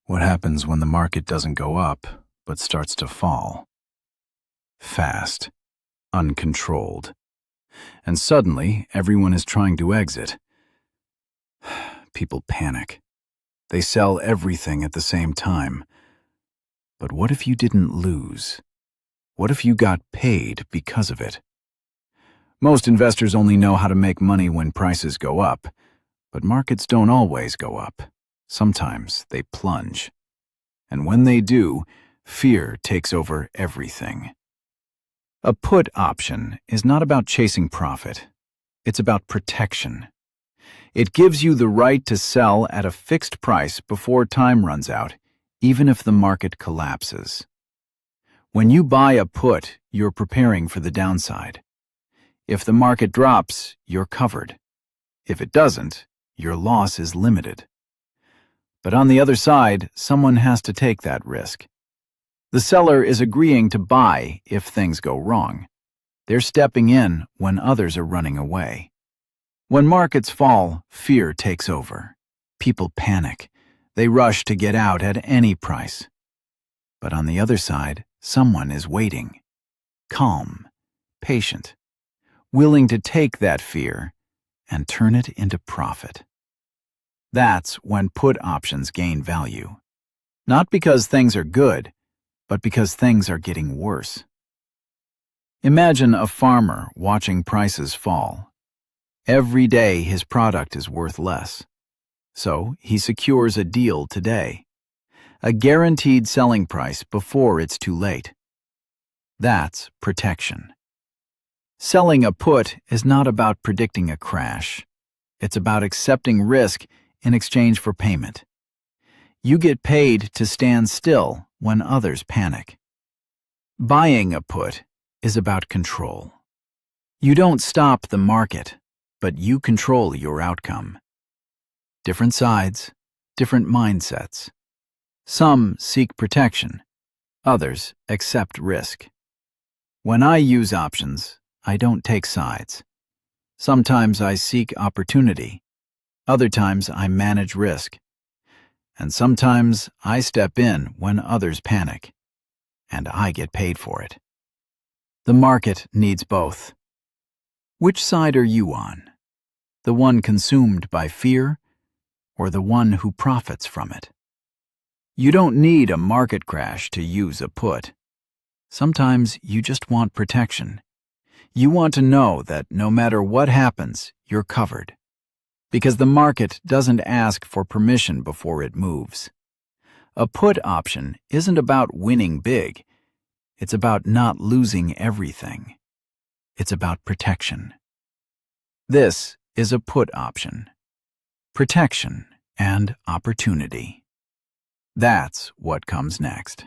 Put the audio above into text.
What happens when the market doesn't go up, but starts to fall? Fast, uncontrolled. And suddenly, everyone is trying to exit. People panic. They sell everything at the same time. But what if you didn't lose? What if you got paid because of it? Most investors only know how to make money when prices go up, but markets don't always go up. Sometimes they plunge. And when they do, fear takes over everything. A put option is not about chasing profit. It's about protection. It gives you the right to sell at a fixed price before time runs out, even if the market collapses. When you buy a put, you're preparing for the downside. If the market drops, you're covered. If it doesn't, your loss is limited. But on the other side, someone has to take that risk. The seller is agreeing to buy if things go wrong. They're stepping in when others are running away. When markets fall, fear takes over. People panic. They rush to get out at any price. But on the other side, someone is waiting. Calm, patient, willing to take that fear and turn it into profit. That's when put options gain value. Not because things are good, but because things are getting worse. Imagine a farmer watching prices fall. Every day his product is worth less. So he secures a deal today. A guaranteed selling price before it's too late. That's protection. Selling a put is not about predicting a crash. It's about accepting risk in exchange for payment. You get paid to stand still when others panic. Buying a put is about control. You don't stop the market, but you control your outcome. Different sides, different mindsets. Some seek protection, others accept risk. When I use options, I don't take sides. Sometimes I seek opportunity. Other times I manage risk. And sometimes I step in when others panic. And I get paid for it. The market needs both. Which side are you on? The one consumed by fear, or the one who profits from it? You don't need a market crash to use a put. Sometimes you just want protection. You want to know that no matter what happens, you're covered. Because the market doesn't ask for permission before it moves. A put option isn't about winning big. It's about not losing everything. It's about protection. This is a put option. Protection and opportunity. That's what comes next.